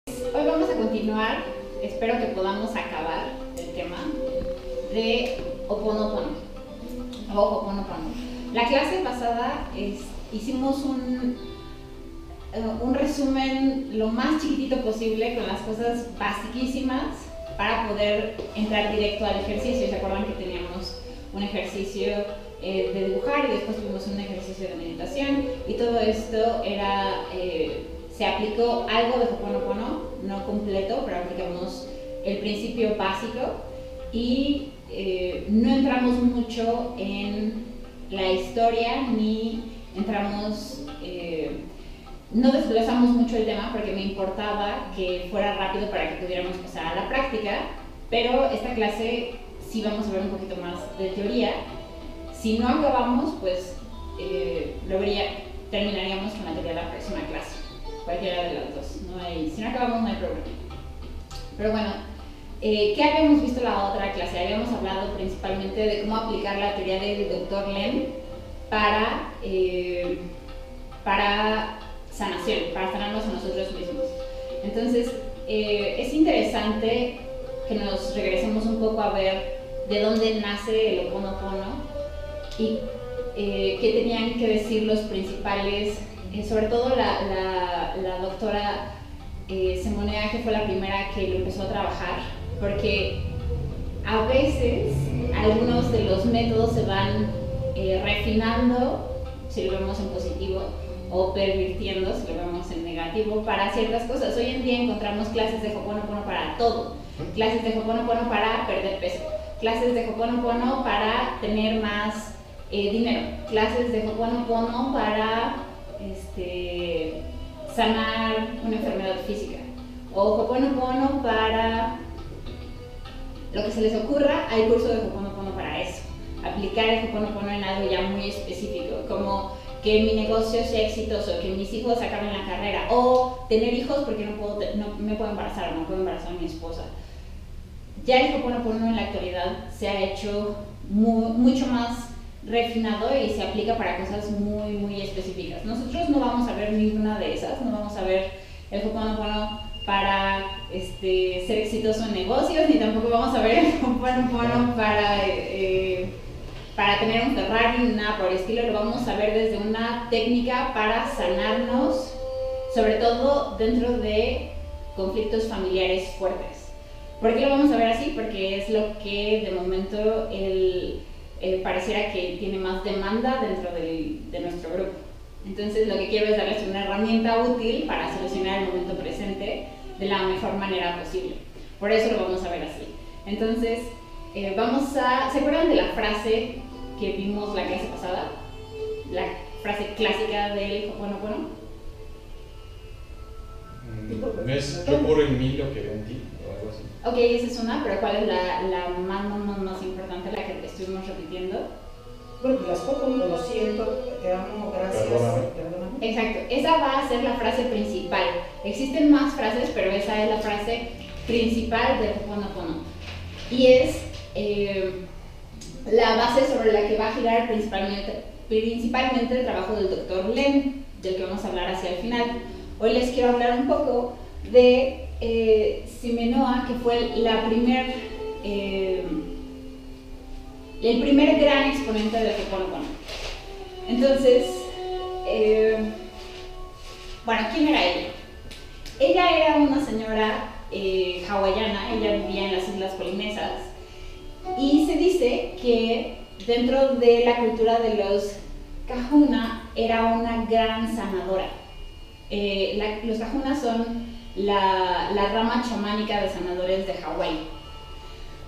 Hoy vamos a continuar, espero que podamos acabar el tema de Ho'oponopono o Ho'oponopono. La clase pasada hicimos un resumen lo más chiquitito posible con las cosas basiquísimas para poder entrar directo al ejercicio. ¿Se acuerdan que teníamos un ejercicio de dibujar y después tuvimos un ejercicio de meditación? Y todo esto era... se aplicó algo de Ho'oponopono, no completo, pero aplicamos el principio básico y no entramos mucho en la historia ni entramos, no desglosamos mucho el tema porque me importaba que fuera rápido para que pudiéramos pasar a la práctica, pero esta clase sí vamos a ver un poquito más de teoría. Si no acabamos, pues terminaríamos con la teoría de la próxima clase. Cualquiera de las dos, si no acabamos no hay problema. Pero bueno, ¿qué habíamos visto la otra clase? Habíamos hablado principalmente de cómo aplicar la teoría del Dr. Lem para sanación, para sanarnos a nosotros mismos. Entonces, es interesante que nos regresemos un poco a ver de dónde nace el Ho'oponopono y qué tenían que decir los principales. Sobre todo la doctora Semonea, que fue la primera que lo empezó a trabajar, porque a veces algunos de los métodos se van refinando, si lo vemos en positivo, o pervirtiendo, si lo vemos en negativo, para ciertas cosas. Hoy en día encontramos clases de Ho'oponopono para todo, clases de Ho'oponopono para perder peso, clases de Ho'oponopono para tener más dinero, clases de Ho'oponopono para sanar una enfermedad física, o Ho'oponopono para lo que se les ocurra. Hay curso de Ho'oponopono para eso, aplicar el Ho'oponopono en algo ya muy específico, como que mi negocio sea exitoso, que mis hijos acaben la carrera, o tener hijos porque no me puedo embarazar, o no puedo embarazar a mi esposa. Ya el Ho'oponopono en la actualidad se ha hecho mucho más refinado y se aplica para cosas muy específicas. Nosotros no vamos a ver ninguna de esas, no vamos a ver el Ho'oponopono para ser exitoso en negocios, ni tampoco vamos a ver el Ho'oponopono para tener un Ferrari, nada por el estilo. Lo vamos a ver desde una técnica para sanarnos, sobre todo dentro de conflictos familiares fuertes. ¿Por qué lo vamos a ver así? Porque es lo que de momento pareciera que tiene más demanda dentro de nuestro grupo. Entonces lo que quiero es darles una herramienta útil para solucionar el momento presente de la mejor manera posible. Por eso lo vamos a ver así. Entonces ¿se acuerdan de la frase que vimos la clase pasada? La frase clásica del Ho'oponopono. ¿No es yo ocurre en mí lo que veo en ti? O algo así. Ok, esa es una, pero ¿cuál es la más importante, la que estuvimos repitiendo? Bueno, las fotos, lo siento, te amo, gracias, perdóname. Exacto, esa va a ser la frase principal. Existen más frases, pero esa es la frase principal del Ho'oponopono. Y es la base sobre la que va a girar principalmente el trabajo del Dr. Lem, del que vamos a hablar hacia el final. Hoy les quiero hablar un poco de Simenoa, que fue el primer gran exponente del Ho'oponopono. Entonces, bueno, ¿quién era ella? Ella era una señora hawaiana, ella vivía en las Islas Polinesas, y se dice que dentro de la cultura de los kahuna era una gran sanadora. Los kahuna son la rama chamánica de sanadores de Hawái.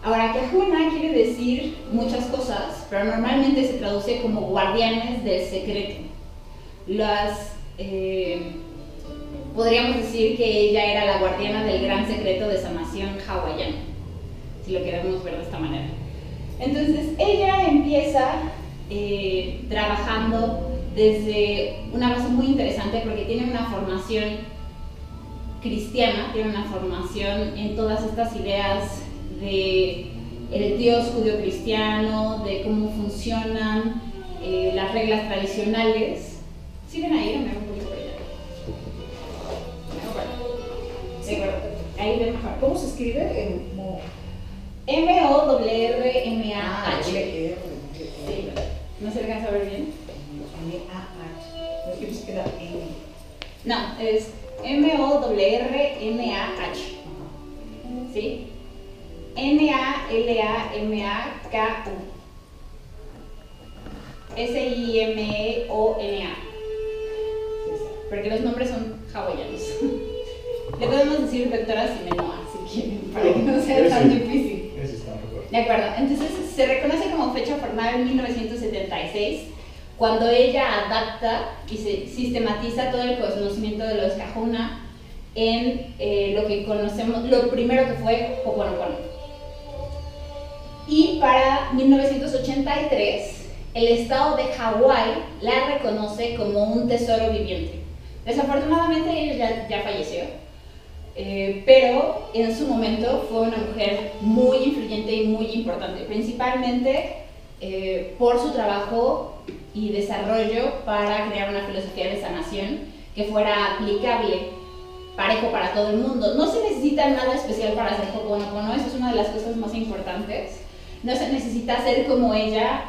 Ahora, kahuna quiere decir muchas cosas, pero normalmente se traduce como guardianes del secreto. Podríamos decir que ella era la guardiana del gran secreto de sanación hawaiana, si lo queremos ver de esta manera. Entonces, ella empieza trabajando desde una base muy interesante porque tiene una formación cristiana, tiene una formación en todas estas ideas de el Dios judío-cristiano, de cómo funcionan las reglas tradicionales. ¿Sí ven ahí? Me hago un poquito por allá. Sí, ¿verdad? Olivia Mahar. ¿Cómo se escribe? M-O-R-R-M-A-H. Sí, ¿No se alcanza a ver bien? M-A-H. No es que se queda N. No, es M-O-R-R-M-A-H. ¿Sí? N-A-L-A-M-A-K-U. S-I-M-E-O-N-A. Porque los nombres son hawaianos. Le podemos decir doctora Ximenoa, si quieren, para que no sea tan difícil. Eso está mejor. De acuerdo, entonces se reconoce como fecha formal en 1976, cuando ella adapta y se sistematiza todo el conocimiento de los Kahuna en lo que conocemos, lo primero que fue Ho'oponopono. Y para 1983, el estado de Hawái la reconoce como un tesoro viviente. Desafortunadamente ella ya falleció, pero en su momento fue una mujer muy influyente y muy importante, principalmente por su trabajo y desarrollo para crear una filosofía de sanación que fuera aplicable, parejo para todo el mundo. No se necesita nada especial para hacer Ho'oponopono, eso es una de las cosas más importantes. No se necesita ser como ella,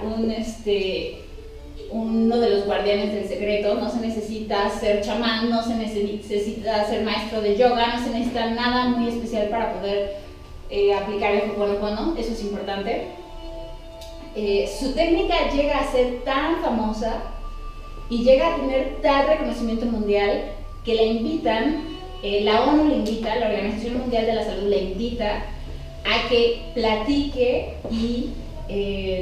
uno de los guardianes del secreto, no se necesita ser chamán, no se necesita ser maestro de yoga, no se necesita nada muy especial para poder aplicar el Ho'oponopono, eso es importante. Su técnica llega a ser tan famosa y llega a tener tal reconocimiento mundial que la invitan, la ONU le invita, la Organización Mundial de la Salud le invita a que platique y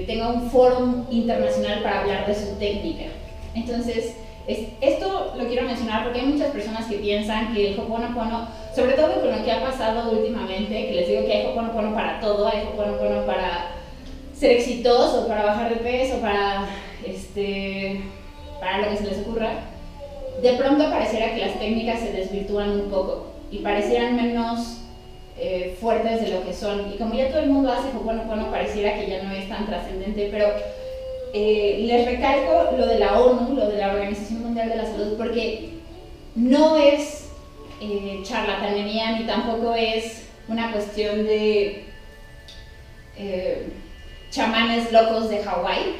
tenga un foro internacional para hablar de su técnica. Entonces, esto lo quiero mencionar porque hay muchas personas que piensan que el Ho'oponopono, sobre todo con lo que ha pasado últimamente, que les digo que hay Ho'oponopono para todo, hay Ho'oponopono para ser exitoso, para bajar de peso, para lo que se les ocurra, de pronto pareciera que las técnicas se desvirtúan un poco y parecieran menos fuertes de lo que son. Y como ya todo el mundo hace Ho'oponopono, pareciera que ya no es tan trascendente, pero les recalco lo de la ONU, lo de la Organización Mundial de la Salud, porque no es charlatanería ni tampoco es una cuestión de chamanes locos de Hawái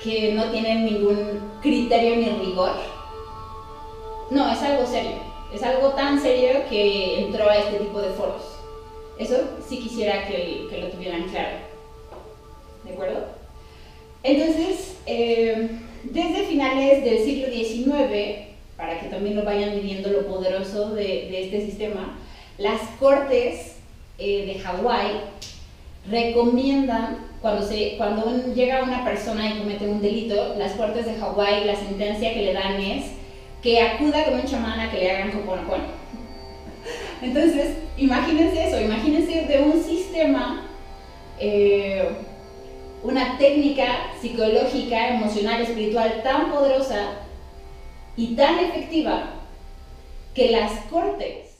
que no tienen ningún criterio ni rigor. No, es algo serio. Es algo tan serio que entró a este tipo de foros. Eso sí quisiera que lo tuvieran claro. ¿De acuerdo? Entonces, desde finales del siglo XIX, para que también lo vayan midiendo lo poderoso de este sistema, las cortes de Hawái recomiendan, cuando llega una persona y comete un delito, las cortes de Hawái, la sentencia que le dan es que acuda con un chamán a que le hagan Ho'oponopono. Entonces, imagínense eso, imagínense de un sistema, una técnica psicológica, emocional, espiritual tan poderosa y tan efectiva que las cortes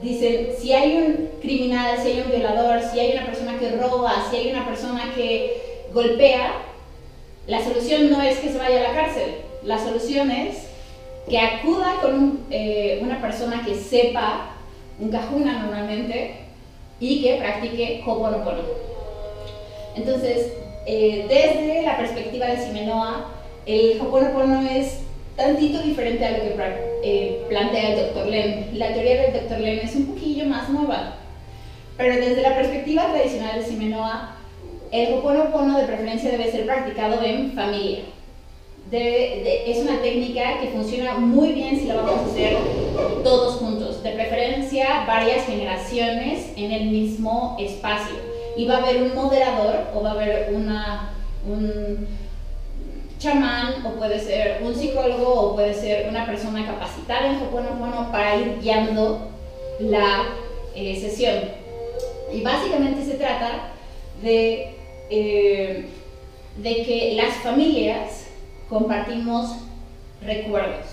dicen, si hay un criminal, si hay un violador, si hay una persona que roba, si hay una persona que golpea, la solución no es que se vaya a la cárcel, la solución es que acuda con una persona que sepa, un kahuna normalmente, y que practique Ho'oponopono. Entonces, desde la perspectiva de Ximenoa, el Ho'oponopono es tantito diferente a lo que plantea el Dr. Len. La teoría del Dr. Len es un poquillo más nueva, pero desde la perspectiva tradicional de Ximenoa, el Ho'oponopono de preferencia debe ser practicado en familia. Es una técnica que funciona muy bien si la vamos a hacer todos juntos, de preferencia varias generaciones en el mismo espacio, y va a haber un moderador o va a haber un chamán, o puede ser un psicólogo, o puede ser una persona capacitada en Ho'oponopono para ir guiando la sesión. Y básicamente se trata de que las familias compartimos recuerdos,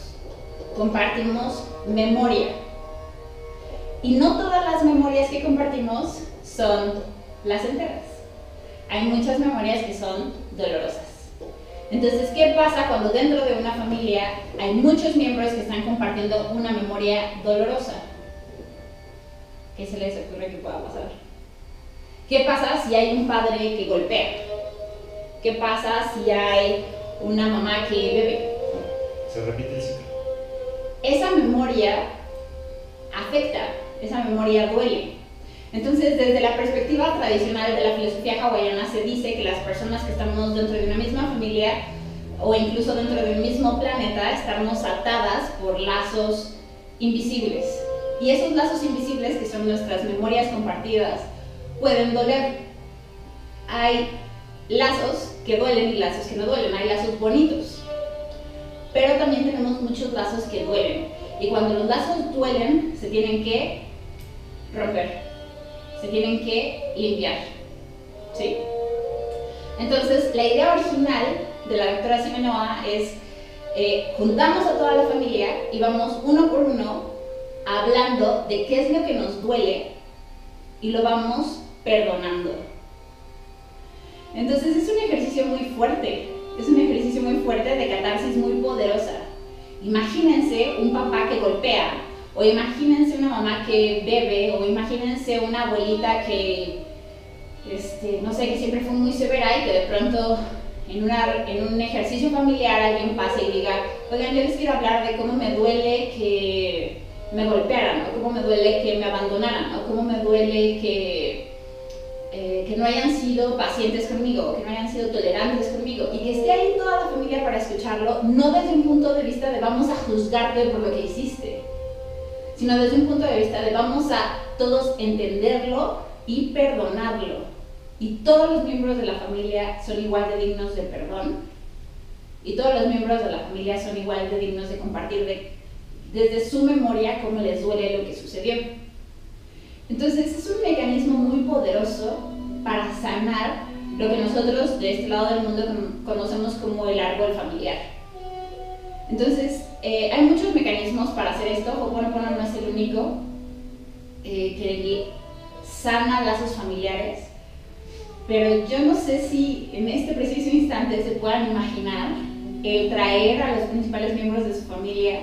compartimos memoria, y no todas las memorias que compartimos son placenteras. Hay muchas memorias que son dolorosas. Entonces, ¿qué pasa cuando dentro de una familia hay muchos miembros que están compartiendo una memoria dolorosa? ¿qué se les ocurre que pueda pasar? ¿Qué pasa si hay un padre que golpea? ¿Qué pasa si hay una mamá que bebe? Se repite el ciclo. Esa memoria afecta, esa memoria duele. Entonces, desde la perspectiva tradicional de la filosofía hawaiana, se dice que las personas que estamos dentro de una misma familia o incluso dentro del mismo planeta estamos atadas por lazos invisibles. Y esos lazos invisibles, que son nuestras memorias compartidas, pueden doler. Hay lazos que duelen y lazos que no duelen, hay lazos bonitos. Pero también tenemos muchos lazos que duelen. Y cuando los lazos duelen, se tienen que romper, se tienen que limpiar, ¿sí? Entonces, la idea original de la doctora Simenoa es juntamos a toda la familia y vamos uno por uno hablando de qué es lo que nos duele y lo vamos perdonando. Entonces es un ejercicio muy fuerte, de catarsis muy poderosa. Imagínense un papá que golpea, o imagínense una mamá que bebe, o imagínense una abuelita que, no sé, que siempre fue muy severa y que de pronto en un ejercicio familiar alguien pase y diga, oigan, yo les quiero hablar de cómo me duele que me golpearan, o cómo me duele que me abandonaran, o cómo me duele que no hayan sido pacientes conmigo, que no hayan sido tolerantes conmigo, y que esté ahí toda la familia para escucharlo, no desde un punto de vista de vamos a juzgarte por lo que hiciste, sino desde un punto de vista de vamos a todos entenderlo y perdonarlo. Y todos los miembros de la familia son igual de dignos de perdón, y todos los miembros de la familia son igual de dignos de compartir desde su memoria cómo les duele lo que sucedió. Entonces es un mecanismo muy poderoso para sanar lo que nosotros de este lado del mundo conocemos como el árbol familiar. Entonces hay muchos mecanismos para hacer esto. Ho'oponopono no es el único que sana lazos familiares, pero yo no sé si en este preciso instante se puedan imaginar el traer a los principales miembros de su familia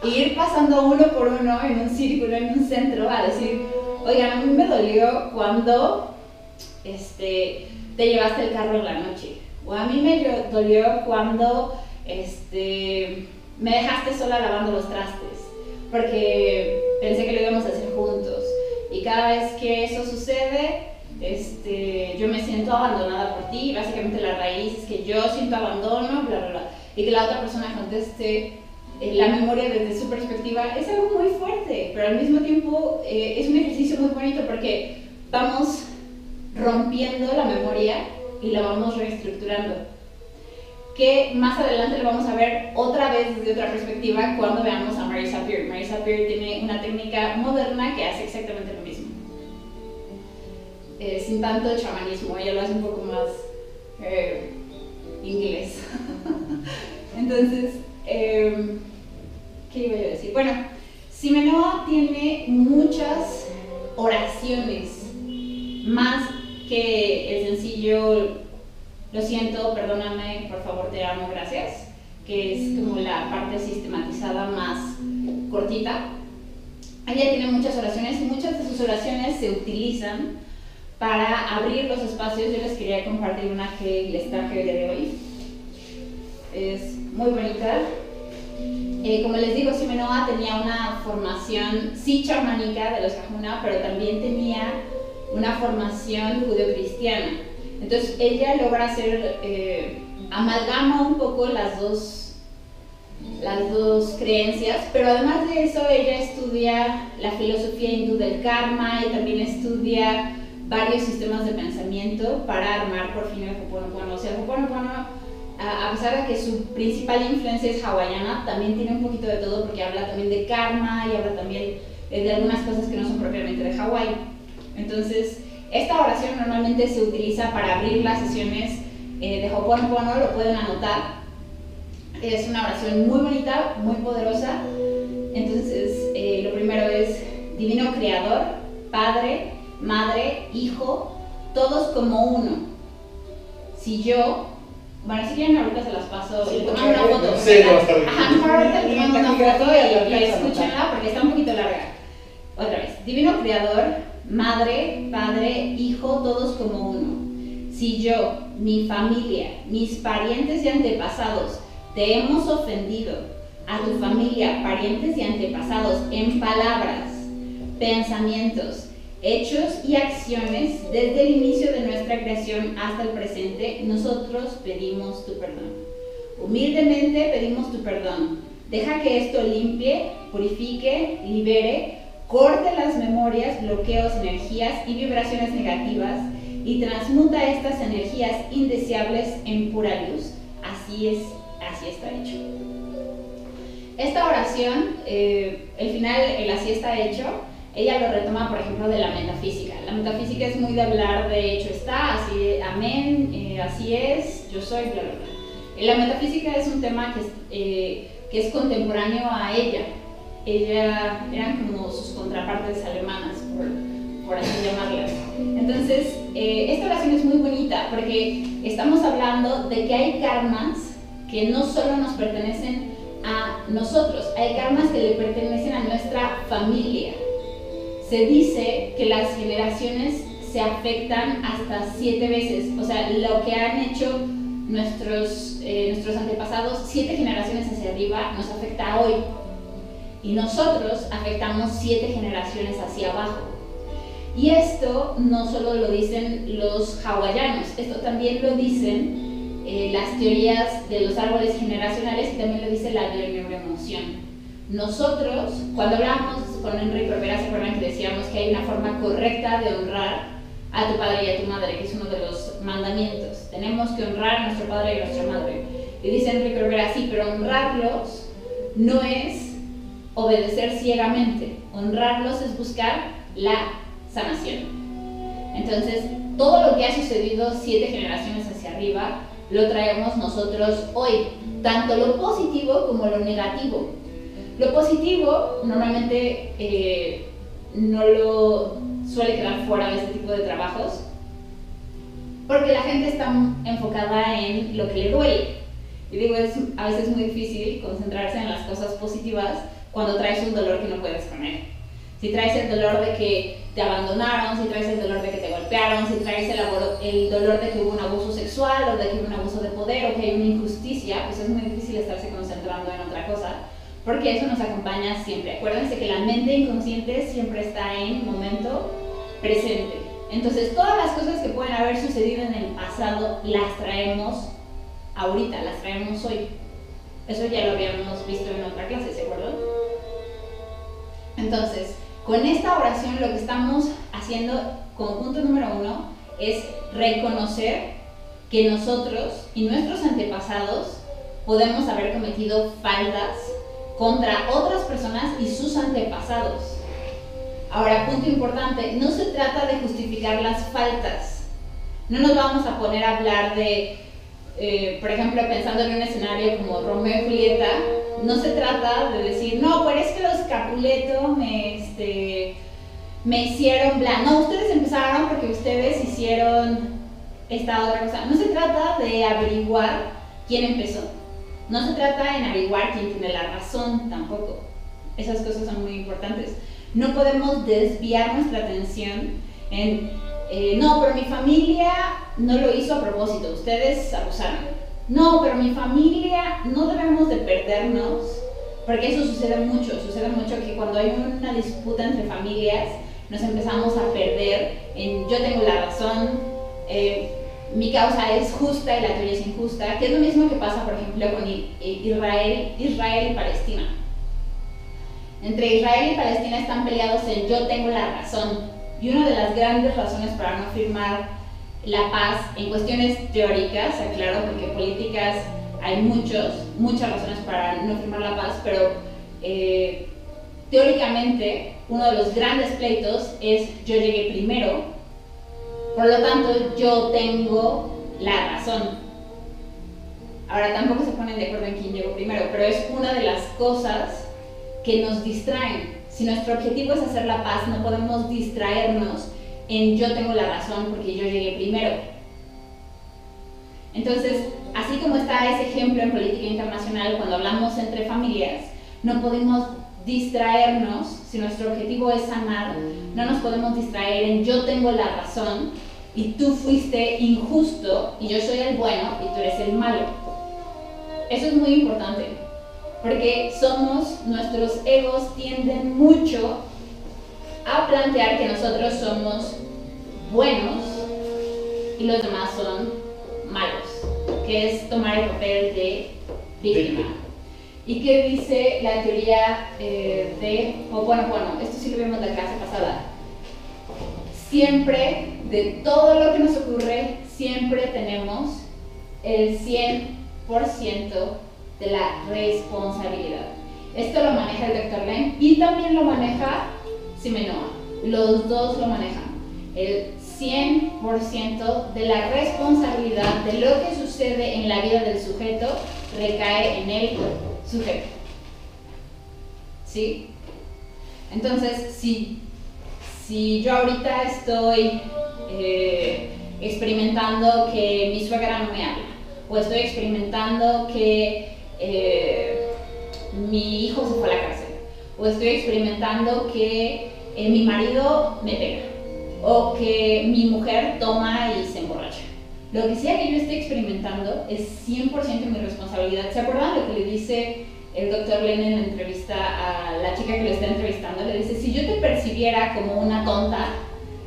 e ir pasando uno por uno en un círculo, en un centro, a decir, oigan, a mí me dolió cuando te llevaste el carro en la noche, o a mí me dolió cuando me dejaste sola lavando los trastes, porque pensé que lo íbamos a hacer juntos, y cada vez que eso sucede, yo me siento abandonada por ti. Básicamente la raíz es que yo siento abandono, bla, bla, bla, y que la otra persona conteste la memoria desde su perspectiva. Es algo muy fuerte, pero al mismo tiempo es un ejercicio muy bonito porque vamos rompiendo la memoria y la vamos reestructurando, que más adelante lo vamos a ver otra vez desde otra perspectiva cuando veamos a Marisa Peer. Marisa Peer tiene una técnica moderna que hace exactamente lo mismo, sin tanto chamanismo. Ella lo hace un poco más inglés. Entonces, ¿qué iba yo a decir? Bueno, Simenoa tiene muchas oraciones, más que el sencillo lo siento, perdóname, por favor, te amo, gracias, que es como la parte sistematizada más cortita. Ella tiene muchas oraciones y muchas de sus oraciones se utilizan para abrir los espacios. Yo les quería compartir una que les traje el día de hoy. Es muy bonita. Como les digo, Simenoa tenía una formación sí chamánica de los Kahuna, pero también tenía una formación judeocristiana. Entonces ella logra hacer, amalgama un poco las dos creencias, pero además de eso ella estudia la filosofía hindú del karma y también estudia varios sistemas de pensamiento para armar por fin el Ho'oponopono. O sea, el Ho'oponopono, a pesar de que su principal influencia es hawaiana, también tiene un poquito de todo porque habla también de karma y habla también de algunas cosas que no son propiamente de Hawái. Entonces, esta oración normalmente se utiliza para abrir las sesiones de Ho'oponopono, lo pueden anotar. Es una oración muy bonita, muy poderosa. Entonces, lo primero es Divino Creador, Padre, Madre, Hijo, todos como uno. Si yo, bueno, si quieren ahorita se las paso, sí, le toman una foto. No sé, va a estar bien. Ajá, ahorita le toman una foto y escúchenla porque está un poquito larga. Otra vez, divino creador, madre, padre, hijo, todos como uno. Si yo, mi familia, mis parientes y antepasados te hemos ofendido, a tu familia, parientes y antepasados, en palabras, pensamientos, hechos y acciones, desde el inicio de nuestra creación hasta el presente, nosotros pedimos tu perdón. Humildemente pedimos tu perdón. Deja que esto limpie, purifique, libere, corte las memorias, bloqueos, energías y vibraciones negativas y transmuta estas energías indeseables en pura luz. Así está hecho. Esta oración, el final, el así está hecho, ella lo retoma, por ejemplo, de la metafísica. La metafísica es muy de hablar de hecho está, así, amén, así es, yo soy, bla, bla, bla. La metafísica es un tema que es contemporáneo a ella. Ella eran como sus contrapartes alemanas, por así llamarlas. Entonces, esta oración es muy bonita porque estamos hablando de que hay karmas que no solo nos pertenecen a nosotros, hay karmas que le pertenecen a nuestra familia. Se dice que las generaciones se afectan hasta 7 veces, o sea, lo que han hecho nuestros antepasados 7 generaciones hacia arriba nos afecta hoy. Y nosotros afectamos 7 generaciones hacia abajo. Y esto no solo lo dicen los hawaianos, esto también lo dicen las teorías de los árboles generacionales y también lo dice la neuroemoción. Nosotros, cuando hablamos con Enrique Rivera, se acuerdan que decíamos que hay una forma correcta de honrar a tu padre y a tu madre, que es uno de los mandamientos. Tenemos que honrar a nuestro padre y a nuestra madre. Y dice Enrique Rivera, sí, pero honrarlos no es obedecer ciegamente. Honrarlos es buscar la sanación. Entonces, todo lo que ha sucedido 7 generaciones hacia arriba, lo traemos nosotros hoy, tanto lo positivo como lo negativo. Lo positivo normalmente no lo suele quedar fuera de este tipo de trabajos porque la gente está enfocada en lo que le duele. Y digo, es a veces muy difícil concentrarse en las cosas positivas cuando traes un dolor que no puedes con él. Si traes el dolor de que te abandonaron, si traes el dolor de que te golpearon, si traes el dolor de que hubo un abuso sexual o de que hubo un abuso de poder o que hay una injusticia, pues es muy difícil estarse concentrando en otra cosa, porque eso nos acompaña siempre. Acuérdense que la mente inconsciente siempre está en momento presente. Entonces, todas las cosas que pueden haber sucedido en el pasado las traemos ahorita, las traemos hoy. Eso ya lo habíamos visto en otra clase, ¿se acuerdan? Entonces, con esta oración lo que estamos haciendo como punto número 1 es reconocer que nosotros y nuestros antepasados podemos haber cometido faltas contra otras personas y sus antepasados. Ahora, punto importante, no se trata de justificar las faltas. No nos vamos a poner a hablar de, por ejemplo, pensando en un escenario como Romeo y Julieta, no se trata de decir, no, pero es que los Capuleto me hicieron bla. No, ustedes empezaron porque ustedes hicieron esta otra cosa. No se trata de averiguar quién empezó. No se trata en averiguar quién tiene la razón tampoco. Esas cosas son muy importantes. No podemos desviar nuestra atención en, no, pero mi familia no lo hizo a propósito, ustedes abusaron. No, pero mi familia, no debemos de perdernos, porque eso sucede mucho que cuando hay una disputa entre familias, nos empezamos a perder en yo tengo la razón, mi causa es justa y la tuya es injusta, que es lo mismo que pasa, por ejemplo, con Israel y Palestina. Entre Israel y Palestina están peleados en yo tengo la razón, y una de las grandes razones para no firmar la paz en cuestiones teóricas, aclaro, porque políticas hay muchas razones para no firmar la paz, pero teóricamente uno de los grandes pleitos es yo llegué primero, por lo tanto yo tengo la razón. Ahora tampoco se ponen de acuerdo en quién llegó primero, pero es una de las cosas que nos distraen. Si nuestro objetivo es hacer la paz, no podemos distraernos en yo tengo la razón porque yo llegué primero. Entonces, así como está ese ejemplo en política internacional, cuando hablamos entre familias, no podemos distraernos, si nuestro objetivo es sanar, no nos podemos distraer en yo tengo la razón y tú fuiste injusto y yo soy el bueno y tú eres el malo. Eso es muy importante, porque nuestros egos tienden mucho a plantear que nosotros somos buenos y los demás son malos, que es tomar el papel de víctima. ¿Y qué dice la teoría de Ho'oponopono? Esto sí lo vimos en la clase pasada. Siempre, de todo lo que nos ocurre, siempre tenemos el 100% de la responsabilidad. Esto lo maneja el Dr. Len y también lo maneja Simenoa. Los dos lo manejan. El 100% de la responsabilidad de lo que sucede en la vida del sujeto recae en el sujeto. ¿Sí? Entonces, si yo ahorita estoy experimentando que mi suegra no me habla, o estoy experimentando que mi hijo se fue a la cárcel, o estoy experimentando que mi marido me pega, o que mi mujer toma y se emborracha. Lo que sea que yo esté experimentando es 100% mi responsabilidad. ¿Se acuerdan lo que le dice el Dr. Len en la entrevista a la chica que lo está entrevistando? Le dice, si yo te percibiera como una tonta,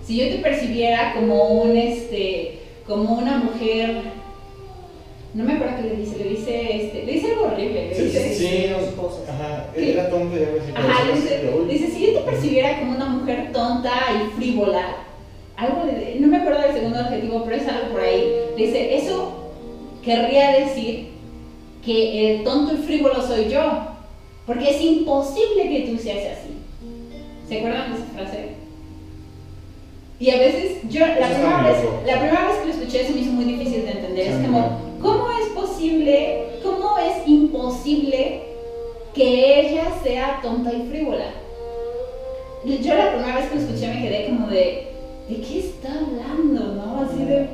si yo te percibiera como como una mujer, no me acuerdo qué le dice algo horrible. Ajá, era tonto y algo así. Ajá, le dice, si yo te percibiera como una mujer tonta y frívola, no me acuerdo del segundo adjetivo, pero es algo por ahí. Le dice, eso querría decir que el tonto y frívolo soy yo, porque es imposible que tú seas así. ¿Se acuerdan de esa frase? Y a veces, la primera vez que lo escuché se me hizo muy difícil de entender. Es como, ¿cómo es imposible que ella sea tonta y frívola? Yo la primera vez que lo escuché me quedé como ¿de qué está hablando? ¿No? Así de...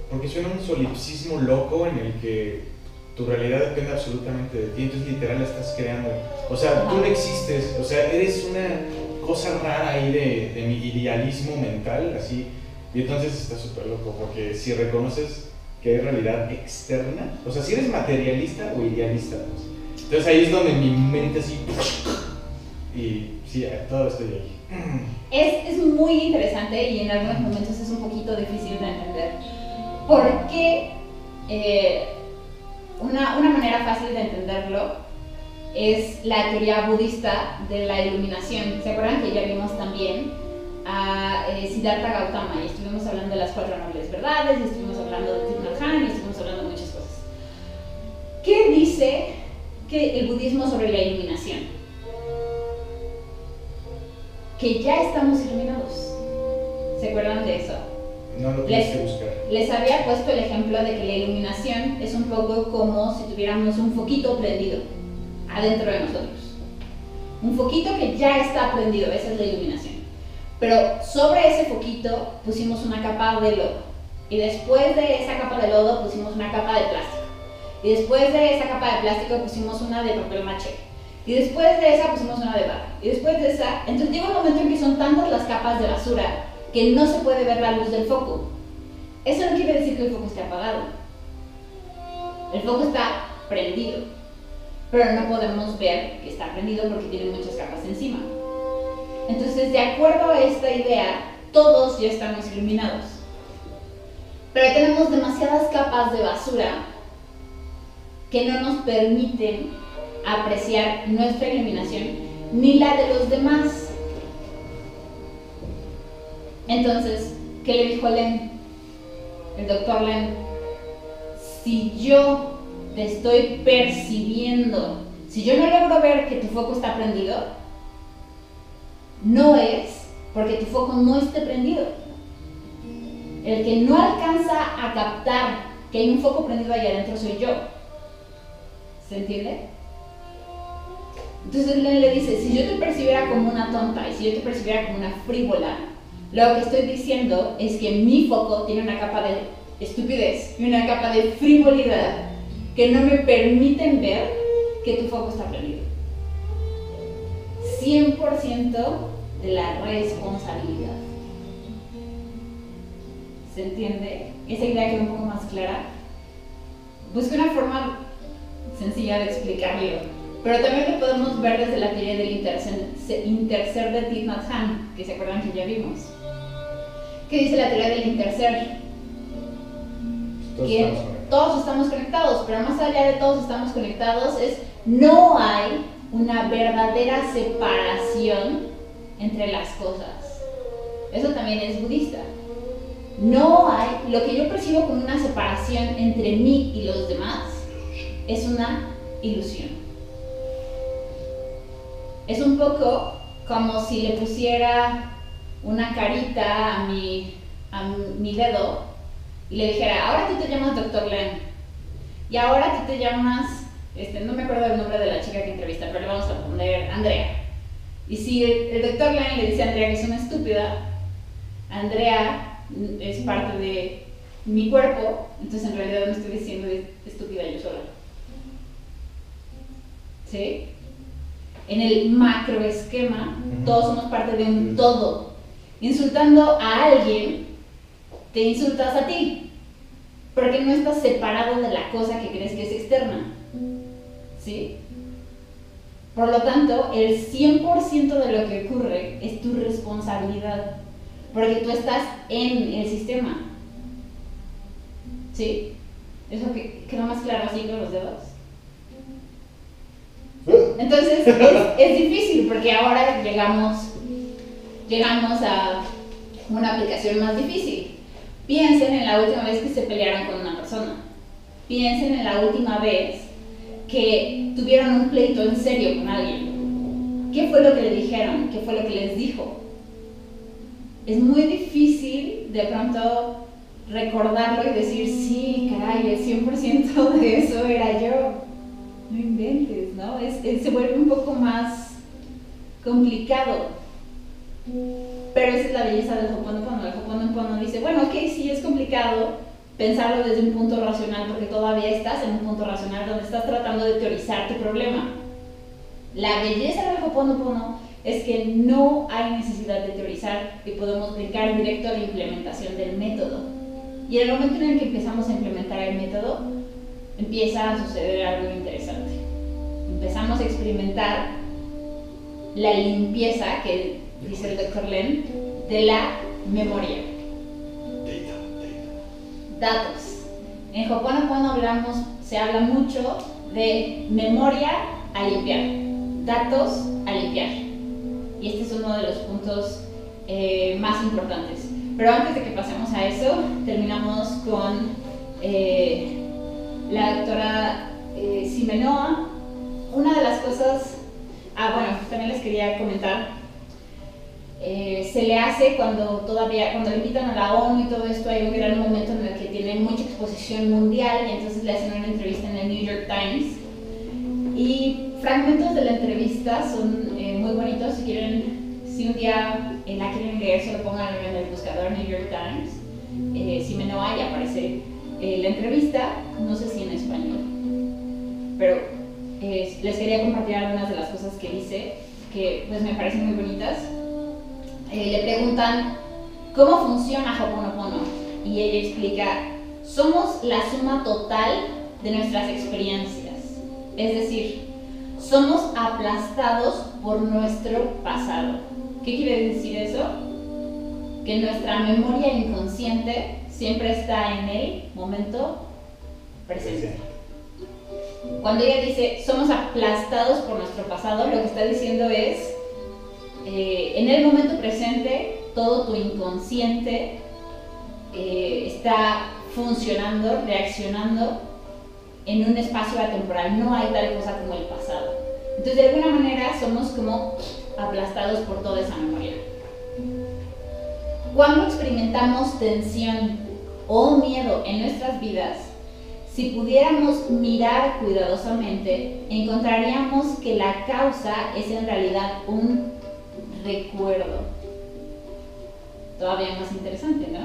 Porque suena un solipsismo loco en el que tu realidad depende absolutamente de ti, entonces literal la estás creando. O sea, tú no existes, o sea, eres una cosa rara ahí de mi idealismo mental, así, y entonces está súper loco, porque si reconoces que hay realidad externa, o sea, si eres materialista o idealista, pues, entonces ahí es donde mi mente así, y sí, todo estoy ahí. Es muy interesante y en algunos momentos es un poquito difícil de entender. Porque una manera fácil de entenderlo es la teoría budista de la iluminación. ¿Se acuerdan que ya vimos también a Siddhartha Gautama y estuvimos hablando de las 4 nobles verdades, y estuvimos hablando de Thich Nhat Hanh y estuvimos hablando de muchas cosas? ¿Qué dice que el budismo sobre la iluminación? Que ya estamos iluminados. ¿Se acuerdan de eso? No lo tienes que buscar. Les había puesto el ejemplo de que la iluminación es un poco como si tuviéramos un foquito prendido adentro de nosotros. Un foquito que ya está prendido, esa es la iluminación. Pero sobre ese foquito pusimos una capa de lodo. Y después de esa capa de lodo pusimos una capa de plástico. Y después de esa capa de plástico pusimos una de papel maché. Y después de esa pusimos una de barro. Y después de esa, entonces llega un momento en que son tantas las capas de basura que no se puede ver la luz del foco. Eso no quiere decir que el foco esté apagado. El foco está prendido, pero no podemos ver que está prendido porque tiene muchas capas encima. Entonces, de acuerdo a esta idea, todos ya estamos iluminados. Pero tenemos demasiadas capas de basura que no nos permiten apreciar nuestra iluminación ni la de los demás. Entonces, ¿qué le dijo Len? El Dr. Len, si yo te estoy percibiendo, si yo no logro ver que tu foco está prendido, no es porque tu foco no esté prendido. El que no alcanza a captar que hay un foco prendido ahí adentro soy yo. ¿Se entiende? Entonces Len le dice, si yo te percibiera como una tonta y si yo te percibiera como una frívola, lo que estoy diciendo es que mi foco tiene una capa de estupidez y una capa de frivolidad que no me permiten ver que tu foco está prendido. 100% de la responsabilidad. ¿Se entiende? Esa idea queda un poco más clara. Busca una forma sencilla de explicarlo, pero también lo podemos ver desde la teoría del interser de Thich Nhat Hanh, que se acuerdan que ya vimos. ¿Qué dice la teoría del interser? Que todos estamos conectados, pero más allá de todos estamos conectados no hay una verdadera separación entre las cosas. Eso también es budista. No hay, lo que yo percibo como una separación entre mí y los demás es una ilusión. Es un poco como si le pusiera una carita a mi dedo y le dijera, ahora tú te llamas Dr. Len y ahora tú te llamas, no me acuerdo el nombre de la chica que entrevista, pero le vamos a poner Andrea. Y si el Dr. Len le dice a Andrea que es una estúpida, Andrea es parte de mi cuerpo, entonces en realidad no estoy diciendo estúpida yo sola. ¿Sí? En el macroesquema, todos somos parte de un todo. Insultando a alguien, te insultas a ti, porque no estás separado de la cosa que crees que es externa. ¿Sí? Por lo tanto, el 100% de lo que ocurre es tu responsabilidad, porque tú estás en el sistema. ¿Sí? ¿Eso quedó más claro así con los dedos? Entonces, es difícil, porque ahora llegamos a una aplicación más difícil. Piensen en la última vez que se pelearon con una persona. Piensen en la última vez que tuvieron un pleito en serio con alguien. ¿Qué fue lo que le dijeron? ¿Qué fue lo que les dijo? Es muy difícil de pronto recordarlo y decir, sí, caray, el 100% de eso era yo. No inventes, ¿no? Se vuelve un poco más complicado. Pero esa es la belleza del Ho'oponopono. El Ho'oponopono dice, bueno, ok, sí es complicado pensarlo desde un punto racional, porque todavía estás en un punto racional donde estás tratando de teorizar tu problema. La belleza del Ho'oponopono es que no hay necesidad de teorizar y podemos brincar directo a la implementación del método. Y en el momento en el que empezamos a implementar el método, empieza a suceder algo interesante. Empezamos a experimentar la limpieza, que dice el Dr. Len, de la memoria. Datos. En Ho'oponopono se habla mucho de memoria a limpiar, datos a limpiar. Y este es uno de los puntos más importantes. Pero antes de que pasemos a eso, terminamos con la doctora Simenoa. Una de las cosas, también les quería comentar, se le hace cuando le invitan a la ONU y todo esto, hay un gran momento en el que tiene mucha exposición mundial y entonces le hacen una entrevista en el New York Times y fragmentos de la entrevista son muy bonitos. Si un día la quieren leer, solo pongan en el buscador New York Times, Simenoa, y aparece la entrevista, no sé si en español, pero les quería compartir algunas de las cosas que dice, que pues me parecen muy bonitas. Le preguntan cómo funciona Ho'oponopono y ella explica: somos la suma total de nuestras experiencias, es decir, somos aplastados por nuestro pasado. ¿Qué quiere decir eso? Que nuestra memoria inconsciente siempre está en el momento presente. Cuando ella dice somos aplastados por nuestro pasado, lo que está diciendo es en el momento presente todo tu inconsciente está funcionando, reaccionando en un espacio atemporal. No hay tal cosa como el pasado. Entonces, de alguna manera somos como aplastados por toda esa memoria. Cuando experimentamos tensión o miedo en nuestras vidas, si pudiéramos mirar cuidadosamente, encontraríamos que la causa es en realidad un recuerdo. Todavía más interesante, ¿no?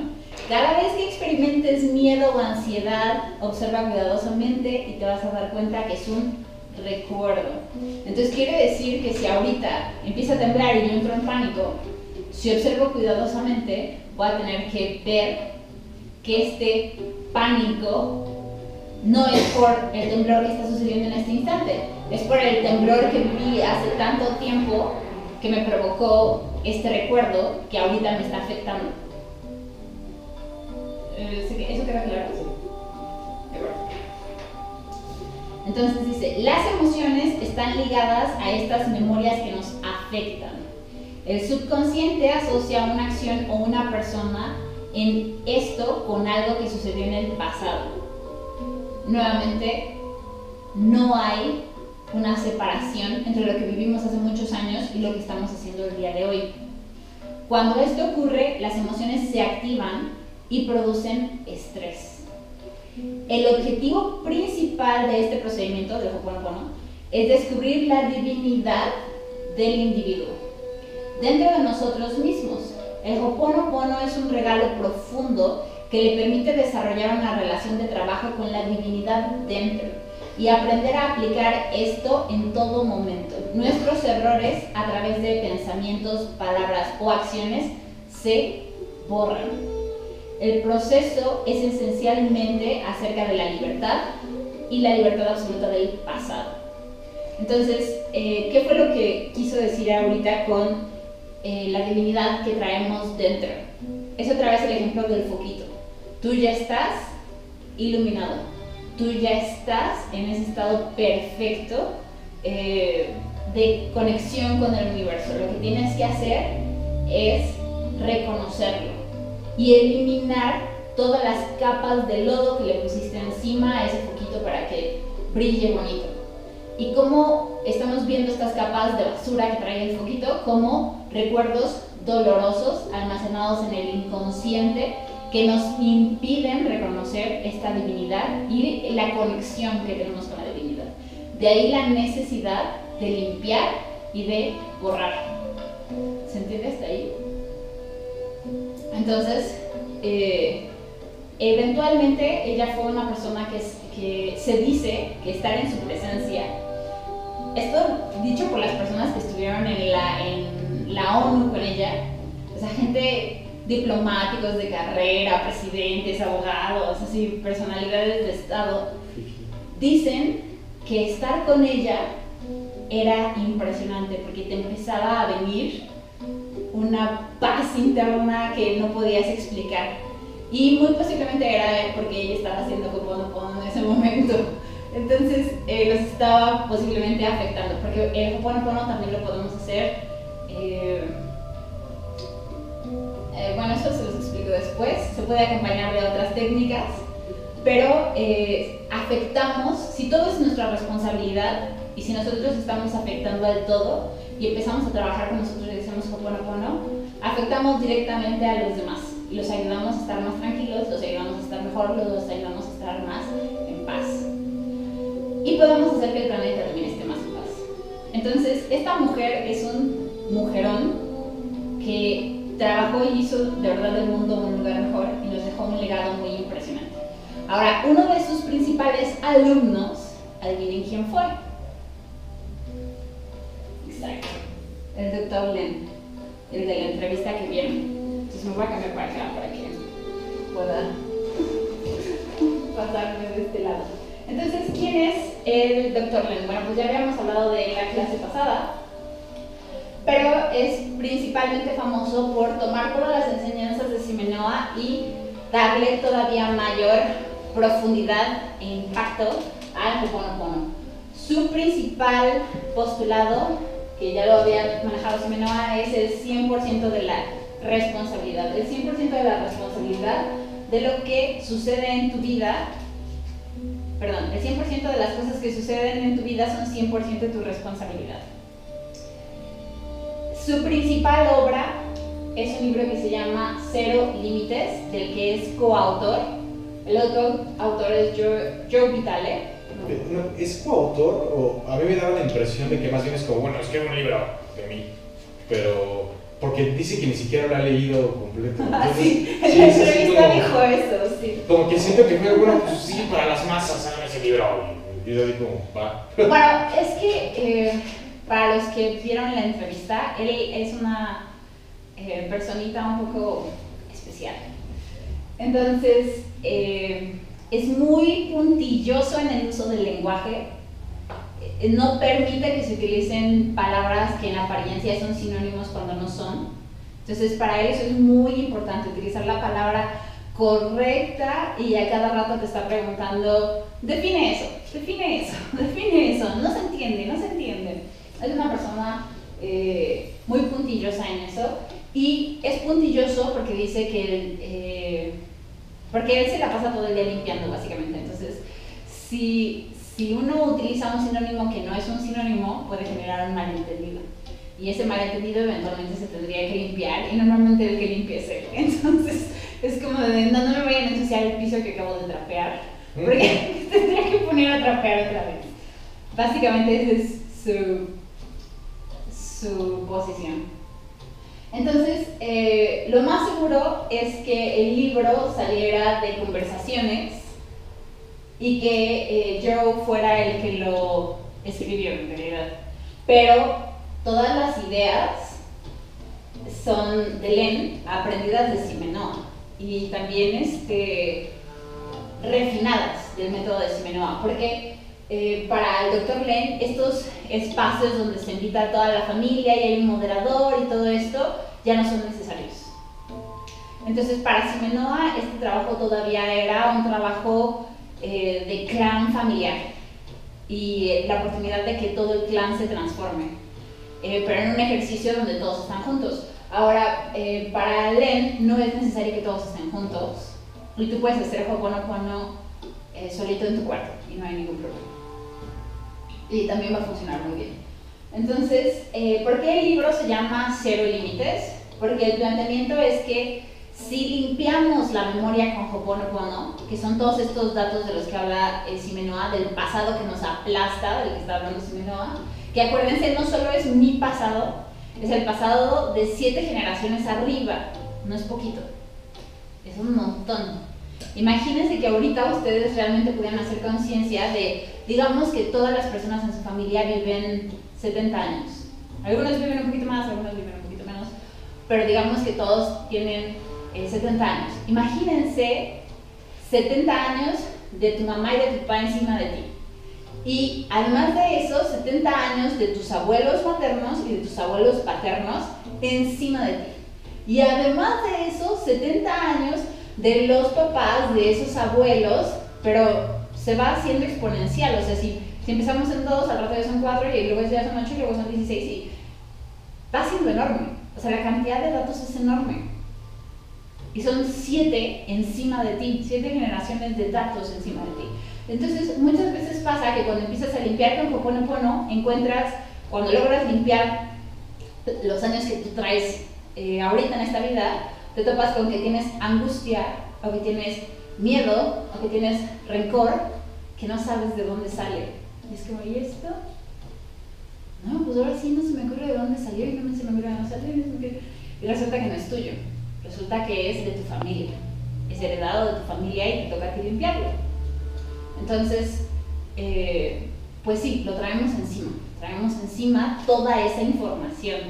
Cada vez que experimentes miedo o ansiedad, observa cuidadosamente y te vas a dar cuenta que es un recuerdo. Entonces quiere decir que si ahorita empieza a temblar y yo entro en pánico, si observo cuidadosamente, voy a tener que ver que este pánico no es por el temblor que está sucediendo en este instante, es por el temblor que viví hace tanto tiempo que me provocó este recuerdo que ahorita me está afectando. ¿Eso queda claro? De acuerdo. Entonces dice, las emociones están ligadas a estas memorias que nos afectan. El subconsciente asocia una acción o una persona en esto con algo que sucedió en el pasado. Nuevamente, no hay una separación entre lo que vivimos hace muchos años y lo que estamos haciendo el día de hoy. Cuando esto ocurre, las emociones se activan y producen estrés. El objetivo principal de este procedimiento del Ho'oponopono es descubrir la divinidad del individuo dentro de nosotros mismos. El Ho'oponopono es un regalo profundo que le permite desarrollar una relación de trabajo con la divinidad dentro y aprender a aplicar esto en todo momento. Nuestros errores a través de pensamientos, palabras o acciones se borran. El proceso es esencialmente acerca de la libertad y la libertad absoluta del pasado. Entonces, ¿qué fue lo que quiso decir ahorita con la divinidad que traemos dentro? Es otra vez el ejemplo del foquito. Tú ya estás iluminado, tú ya estás en ese estado perfecto de conexión con el universo. Lo que tienes que hacer es reconocerlo y eliminar todas las capas de lodo que le pusiste encima a ese foquito para que brille bonito. Y cómo estamos viendo estas capas de basura que trae el foquito como recuerdos dolorosos almacenados en el inconsciente que nos impiden reconocer esta divinidad y la conexión que tenemos con la divinidad. De ahí la necesidad de limpiar y de borrar. ¿Se entiende hasta ahí? Entonces, eventualmente ella fue una persona que se dice que estar en su presencia, esto dicho por las personas que estuvieron en la ONU con ella, o sea, gente diplomáticos de carrera, presidentes, abogados, así, personalidades de Estado, dicen que estar con ella era impresionante porque te empezaba a venir una paz interna que no podías explicar. Y muy posiblemente era porque ella estaba haciendo Ho'oponopono en ese momento. Entonces los estaba posiblemente afectando, porque el Ho'oponopono también lo podemos hacer. Bueno, eso se los explico después. Se puede acompañar de otras técnicas, pero afectamos, si todo es nuestra responsabilidad y si nosotros estamos afectando al todo y empezamos a trabajar con nosotros y decimos Ho'oponopono, afectamos directamente a los demás y los ayudamos a estar más tranquilos, los ayudamos a estar mejor, los ayudamos a estar más en paz. Y podemos hacer que el planeta también esté más en paz. Entonces, esta mujer es un mujerón que trabajó y hizo de verdad del mundo un lugar mejor y nos dejó un legado muy impresionante. Ahora, uno de sus principales alumnos, adivinen quién fue. Exacto, el Dr. Len, el de la entrevista que vieron. Entonces me voy a cambiar para acá para que pueda pasarme de este lado. Entonces, ¿quién es el Dr. Len? Bueno, pues ya habíamos hablado de la clase pasada, pero es principalmente famoso por tomar todas las enseñanzas de Simenoa y darle todavía mayor profundidad e impacto al Ho'oponopono. Su principal postulado, que ya lo había manejado Simenoa, es el 100% de la responsabilidad. El 100% de la responsabilidad de lo que sucede en tu vida, perdón, el 100% de las cosas que suceden en tu vida son 100% de tu responsabilidad. Su principal obra es un libro que se llama Cero Límites, del que es coautor. El otro autor es Joe Vitale. ¿Es coautor o a mí me daba la impresión de que más bien es como, bueno, escribe un libro de mí, pero porque dice que ni siquiera lo ha leído completo? Entonces, sí, en la entrevista dijo eso, sí. Como que siento que fue, bueno, pues sí, para las masas hagan ese libro, Y yo digo, va. Bueno, es que para los que vieron la entrevista, él es una personita un poco especial. Entonces, es muy puntilloso en el uso del lenguaje. No permite que se utilicen palabras que en apariencia son sinónimos cuando no son. Entonces, para él eso es muy importante, utilizar la palabra correcta, y a cada rato te está preguntando, define eso, define eso, define eso, no se entiende, no se entiende. Es una persona muy puntillosa en eso, y es puntilloso porque dice que porque él se la pasa todo el día limpiando, básicamente. Entonces, si uno utiliza un sinónimo que no es un sinónimo, puede generar un malentendido. Y ese malentendido eventualmente se tendría que limpiar, y normalmente el que limpia es él. Entonces, es como de, no me vayan a ensuciar el piso que acabo de trapear, porque tendría que poner a trapear otra vez. Básicamente esa es su posición. Entonces, lo más seguro es que el libro saliera de conversaciones y que Joe fuera el que lo escribió en realidad. Pero todas las ideas son de Len, aprendidas de Simenoa, y también refinadas del método de Simenoa, porque para el Dr. Len estos espacios donde se invita a toda la familia y hay un moderador y todo esto ya no son necesarios. Entonces, para Simenoa este trabajo todavía era un trabajo de clan familiar, y la oportunidad de que todo el clan se transforme, pero en un ejercicio donde todos están juntos. Ahora, para Len no es necesario que todos estén juntos, y tú puedes hacer Ho'oponopono solito en tu cuarto y no hay ningún problema, y también va a funcionar muy bien. Entonces, ¿por qué el libro se llama Cero Límites? Porque el planteamiento es que si limpiamos la memoria con Ho'oponopono, que son todos estos datos de los que habla Simenoa, del pasado que nos aplasta, del que está hablando Simenoa, que acuérdense, no solo es mi pasado, es el pasado de 7 generaciones arriba, no es poquito, es un montón. Imagínense que ahorita ustedes realmente pudieran hacer conciencia de, digamos que todas las personas en su familia viven 70 años. Algunos viven un poquito más, algunos viven un poquito menos, pero digamos que todos tienen 70 años. Imagínense 70 años de tu mamá y de tu papá encima de ti. Y además de eso, 70 años de tus abuelos maternos y de tus abuelos paternos encima de ti. Y además de eso, 70 años de los papás de esos abuelos, pero se va haciendo exponencial. O sea, si empezamos en 2, al rato ya son 4, y luego ya son 8, y luego son 16, y va siendo enorme. O sea, la cantidad de datos es enorme. Y son 7 encima de ti, 7 generaciones de datos encima de ti. Entonces, muchas veces pasa que cuando empiezas a limpiar con Ho'oponopono, cuando logras limpiar los años que tú traes ahorita en esta vida, te topas con que tienes angustia, o que tienes miedo, o que tienes rencor, que no sabes de dónde sale. Y es como, ¿y esto? No, pues ahora sí no se me ocurre de dónde salió, y no se me ocurre de dónde salió, y resulta que no es tuyo, resulta que es de tu familia, es heredado de tu familia y te toca a ti limpiarlo. Entonces, pues sí, lo traemos encima toda esa información.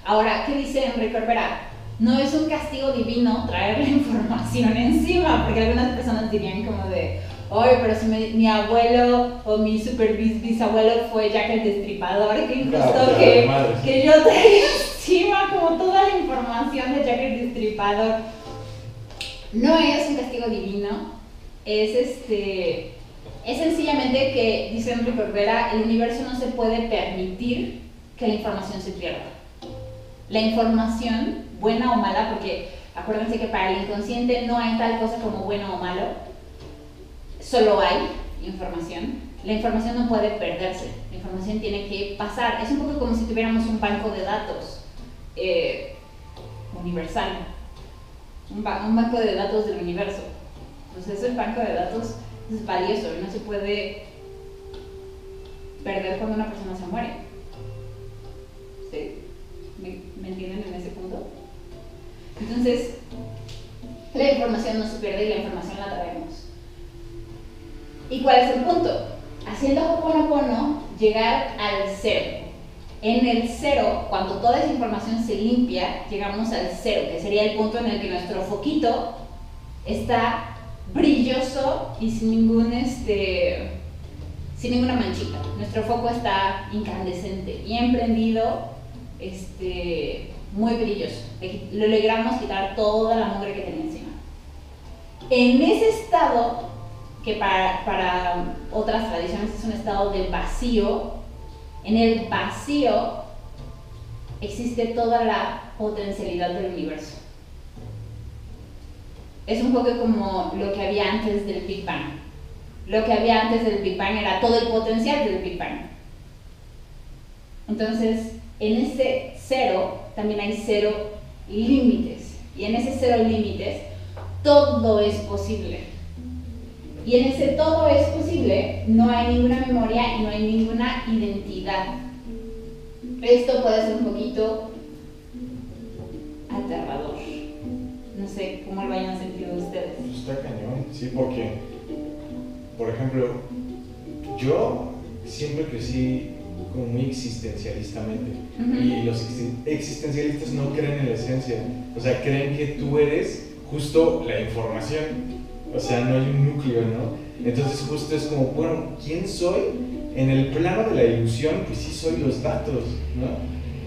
Ahora, ¿qué dice Enrique Corbera? No es un castigo divino traer la información encima, porque algunas personas dirían como de, oye, pero si mi abuelo o mi super bisabuelo fue Jack el Destripador, que injusto que yo traiga encima como toda la información de Jack el Destripador. No es un castigo divino, es sencillamente que, dice Enrique Corbera, el universo no se puede permitir que la información se pierda. La información, buena o mala, porque acuérdense que para el inconsciente no hay tal cosa como bueno o malo, solo hay información. La información no puede perderse, la información tiene que pasar. Es un poco como si tuviéramos un banco de datos universal, un banco de datos del universo. Entonces ese banco de datos es valioso y no se puede perder cuando una persona se muere. ¿Sí? ¿Me entienden en ese punto? Entonces, la información no se pierde y la información la traemos. ¿Y cuál es el punto? Así cero. En el cero, cuando toda esa información se limpia, llegamos al cero, que sería el punto en el que nuestro foquito está brilloso y sin ninguna manchita. Nuestro foco está incandescente, bien prendido, muy brilloso. Le logramos quitar toda la mugre que tenía encima. En ese estado, que para otras tradiciones es un estado de vacío, en el vacío existe toda la potencialidad del universo. Es un poco como lo que había antes del Big Bang. Lo que había antes del Big Bang era todo el potencial del Big Bang. Entonces, en ese cero también hay cero límites. Y en ese cero límites, todo es posible. Y en ese todo es posible, no hay ninguna memoria y no hay ninguna identidad. Esto puede ser un poquito aterrador. No sé cómo lo hayan sentido ustedes. Está cañón, sí, porque, por ejemplo, yo siempre crecí como muy existencialistamente. Y los existencialistas no creen en la esencia. O sea, creen que tú eres justo la información. O sea, no hay un núcleo, ¿no? Entonces justo es como, bueno, ¿quién soy? En el plano de la ilusión, pues sí soy los datos, ¿no?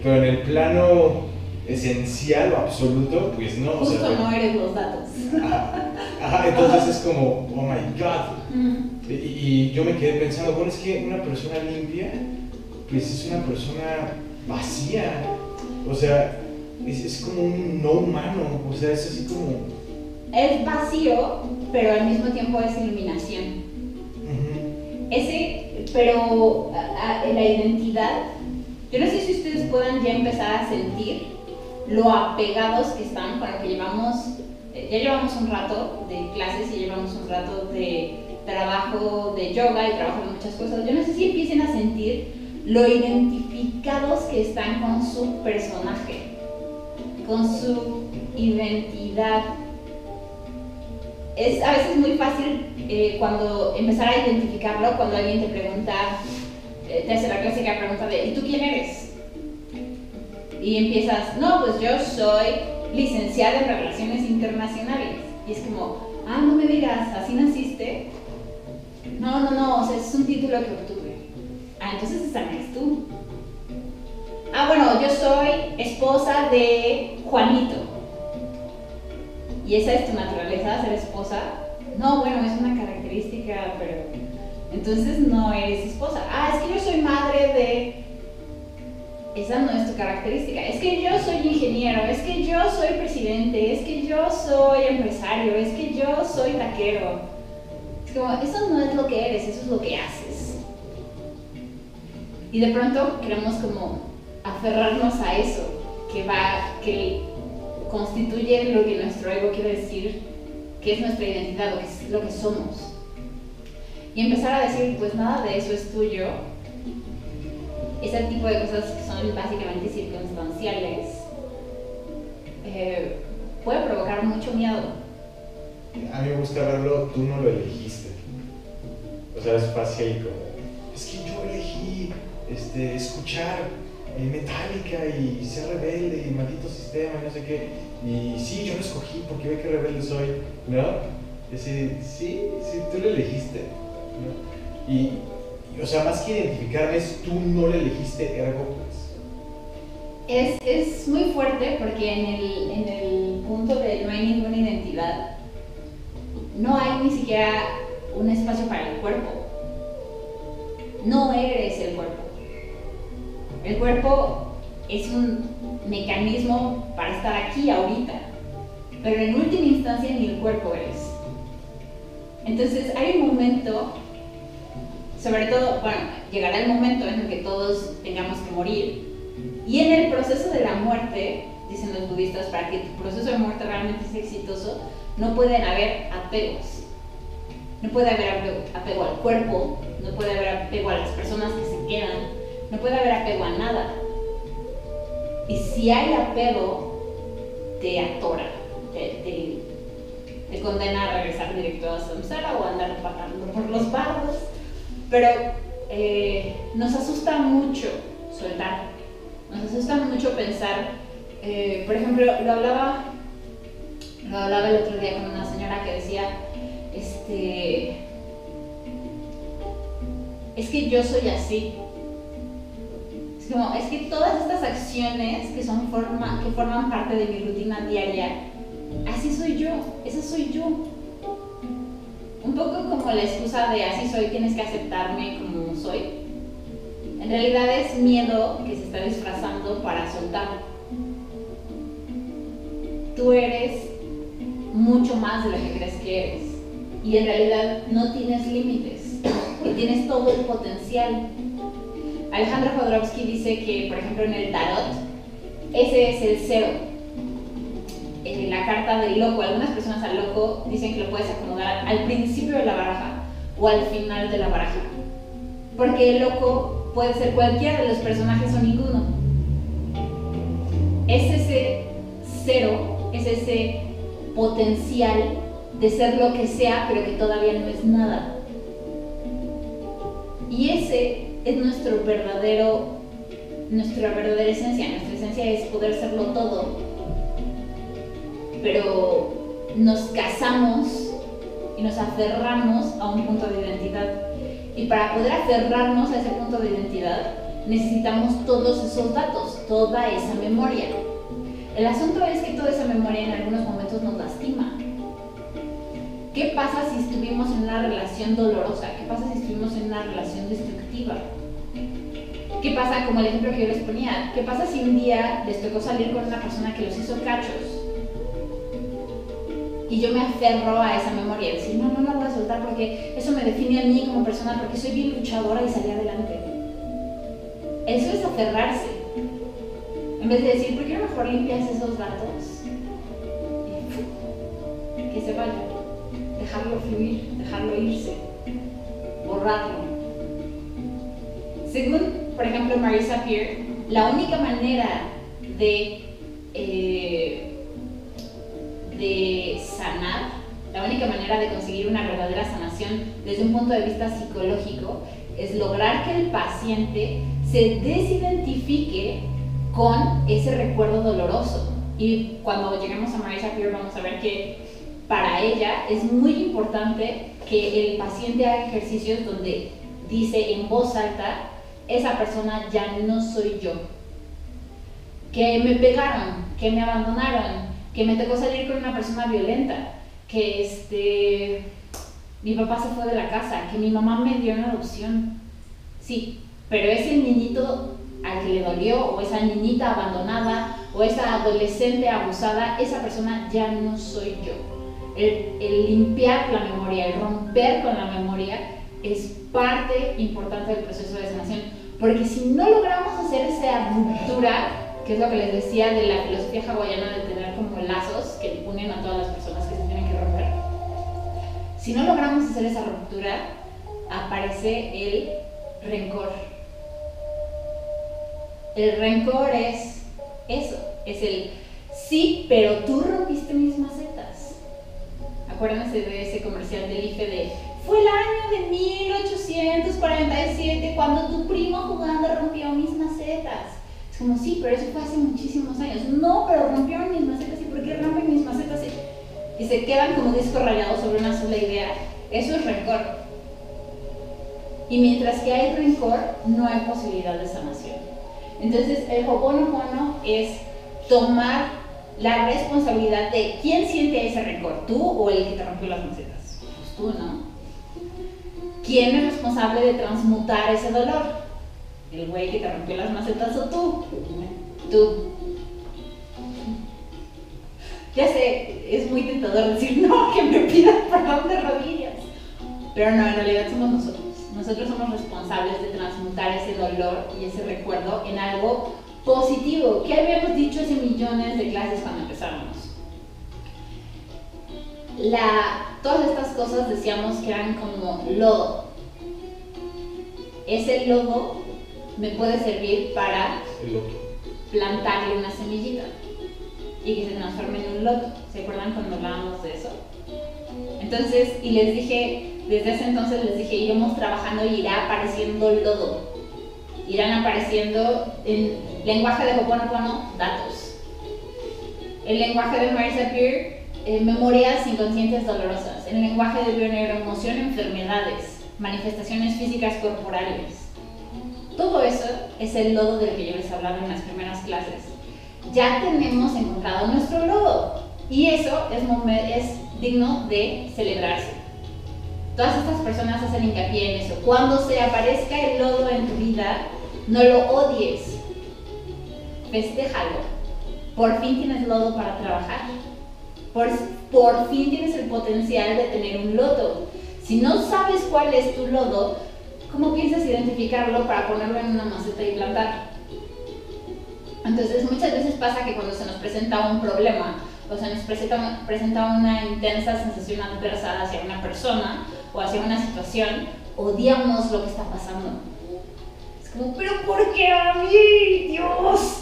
Pero en el plano esencial o absoluto, pues no. Justo, o sea, no eres los datos. Ajá, entonces es como, oh my God. Y yo me quedé pensando, bueno, es que una persona limpia, pues es una persona vacía. O sea, es como un no humano. O sea, es así como... Es vacío, pero al mismo tiempo es iluminación. Pero la identidad, yo no sé si ustedes puedan ya empezar a sentir lo apegados que están con lo que llevamos. Ya llevamos un rato de clases y llevamos un rato de trabajo de yoga y trabajo de muchas cosas. Yo no sé si empiecen a sentir lo identificados que están con su personaje, con su identidad. Es a veces muy fácil cuando empezar a identificarlo, cuando alguien te pregunta, te hace la clásica pregunta de ¿y tú quién eres? Y empiezas, no, pues yo soy licenciada en Relaciones Internacionales. Y es como, no me digas, ¿así naciste? No, o sea, es un título que obtuve. Entonces esa no eres tú. Bueno, yo soy esposa de Juanito. ¿Y esa es tu naturaleza, ser esposa? No, bueno, es una característica, pero... Entonces no eres esposa. Es que yo soy madre de... Esa no es tu característica. Es que yo soy ingeniero, es que yo soy presidente, es que yo soy empresario, es que yo soy taquero. Es como, eso no es lo que eres, eso es lo que haces. Y de pronto queremos como aferrarnos a eso, que constituye lo que nuestro ego quiere decir que es nuestra identidad, lo que somos. Y empezar a decir, pues nada de eso es tuyo. Ese tipo de cosas que son básicamente circunstanciales puede provocar mucho miedo. A mí me gusta verlo, tú no lo elegiste. O sea, es fácil como, es que yo elegí escuchar Metallica y ser rebelde y maldito sistema y no sé qué. Y sí, yo lo escogí porque ve que rebelde soy, ¿no? Es decir, sí, tú lo elegiste, ¿no? Y, o sea, más que identificarme es tú no lo elegiste, ergo pues. Es muy fuerte porque en el punto de no hay ninguna identidad, no hay ni siquiera un espacio para el cuerpo. No eres el cuerpo. El cuerpo es un mecanismo para estar aquí ahorita, pero en última instancia ni el cuerpo eres. Entonces hay un momento, sobre todo, llegará el momento en el que todos tengamos que morir, y en el proceso de la muerte, dicen los budistas, para que tu proceso de muerte realmente sea exitoso, no pueden haber apegos. No puede haber apego al cuerpo, no puede haber apego a las personas que se quedan, no puede haber apego a nada. Y si hay apego, te atora, te condena a regresar directo a samsara o a andar pagando por los bardos. Pero nos asusta mucho soltar, nos asusta mucho pensar, por ejemplo, lo hablaba el otro día con una señora que decía, es que yo soy así. Es que todas estas acciones que forman parte de mi rutina diaria, así soy yo, esa soy yo. Un poco como la excusa de así soy, tienes que aceptarme como soy. En realidad es miedo que se está disfrazando para soltar. Tú eres mucho más de lo que crees que eres. Y en realidad no tienes límites. Y tienes todo el potencial. Alejandro Jodorowsky dice que, por ejemplo, en el tarot, ese es el 0. En la carta del loco, algunas personas al loco dicen que lo puedes acomodar al principio de la baraja o al final de la baraja. Porque el loco puede ser cualquiera de los personajes o ninguno. Es ese 0, es ese potencial de ser lo que sea, pero que todavía no es nada. Y ese es nuestra verdadera esencia. Nuestra esencia es poder serlo todo. Pero nos casamos y nos aferramos a un punto de identidad. Y para poder aferrarnos a ese punto de identidad, necesitamos todos esos datos, toda esa memoria. El asunto es que toda esa memoria en algunos momentos nos lastima. ¿Qué pasa si estuvimos en una relación dolorosa? ¿Qué pasa si estuvimos en una relación destructiva? ¿Qué pasa, como el ejemplo que yo les ponía, qué pasa si un día les tocó salir con una persona que los hizo cachos? Y yo me aferro a esa memoria, y decir, no la voy a soltar porque eso me define a mí como persona, porque soy bien luchadora y salí adelante. Eso es aferrarse. En vez de decir, ¿por qué no mejor limpias esos datos? Y que se vaya. Dejarlo fluir, dejarlo irse, borrarlo. Según, por ejemplo, Marisa Peer, la única manera de sanar, la única manera de conseguir una verdadera sanación desde un punto de vista psicológico es lograr que el paciente se desidentifique con ese recuerdo doloroso. Y cuando lleguemos a Marisa Peer vamos a ver que para ella es muy importante que el paciente haga ejercicios donde dice en voz alta, esa persona ya no soy yo. Que me pegaron, que me abandonaron, que me tocó salir con una persona violenta, que mi papá se fue de la casa, que mi mamá me dio en adopción. Sí, pero ese niñito al que le dolió, o esa niñita abandonada, o esa adolescente abusada, esa persona ya no soy yo. El limpiar la memoria, el romper con la memoria es parte importante del proceso de sanación, porque si no logramos hacer esa ruptura, que es lo que les decía de la filosofía hawaiana de tener como lazos que unen a todas las personas que se tienen que romper, si no logramos hacer esa ruptura, aparece el rencor. El rencor es eso, es el sí, pero tú rompiste mis macetas. Acuérdense de ese comercial del IFE de fue el año de 1847 cuando tu primo jugando rompió mis macetas. Es como, sí, pero eso fue hace muchísimos años. No, pero rompieron mis macetas. ¿Y por qué rompen mis macetas? Y se quedan como disco rayado sobre una sola idea. Eso es rencor. Y mientras que hay rencor, no hay posibilidad de sanación. Entonces, el Ho'oponopono es tomar la responsabilidad de quién siente ese rencor, tú o el que te rompió las macetas. Pues tú, ¿no? ¿Quién es responsable de transmutar ese dolor? ¿El güey que te rompió las macetas o tú? Tú. Ya sé, es muy tentador decir, no, que me pidas perdón de rodillas. Pero no, en realidad somos nosotros. Nosotros somos responsables de transmutar ese dolor y ese recuerdo en algo positivo. ¿Qué habíamos dicho hace millones de clases cuando empezábamos? Todas estas cosas decíamos que eran como lodo. Ese lodo me puede servir para plantarle una semillita y que se transforme en un loto. ¿Se acuerdan cuando hablábamos de eso? Entonces, y les dije, desde ese entonces les dije, iremos trabajando y irá apareciendo lodo. Irán apareciendo en lenguaje de Ho'oponopono, datos. El lenguaje de Mary Sapir, memorias inconscientes dolorosas. El lenguaje de bioneuroemoción, enfermedades, manifestaciones físicas corporales. Todo eso es el lodo del que yo les hablaba en las primeras clases. Ya tenemos encontrado nuestro lodo y eso es digno de celebrarse. Todas estas personas hacen hincapié en eso. Cuando se aparezca el lodo en tu vida, no lo odies, festéjalo. Por fin tienes lodo para trabajar. Por fin tienes el potencial de tener un lodo. Si no sabes cuál es tu lodo, ¿cómo piensas identificarlo para ponerlo en una maceta y plantar? Entonces muchas veces pasa que cuando se nos presenta un problema o se nos presenta una intensa sensación adversa hacia una persona o hacia una situación, odiamos lo que está pasando. Es como, ¿pero por qué a mí, Dios?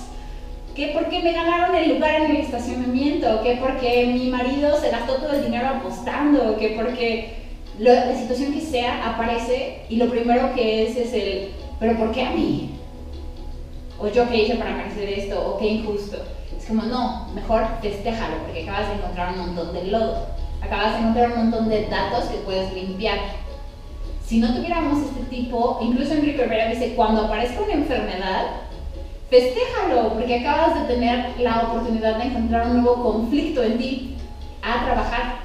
¿Qué por qué me ganaron el lugar en el estacionamiento? ¿Qué porque mi marido se gastó todo el dinero apostando? ¿Qué porque la situación que sea aparece y lo primero que es el ¿pero por qué a mí? O yo qué hice para merecer esto, o qué injusto. Es como, no, mejor festéjalo porque acabas de encontrar un montón de lodo, acabas de encontrar un montón de datos que puedes limpiar. Si no tuviéramos este tipo, incluso Enrique Rivera dice, cuando aparezca una enfermedad, festéjalo porque acabas de tener la oportunidad de encontrar un nuevo conflicto en ti a trabajar.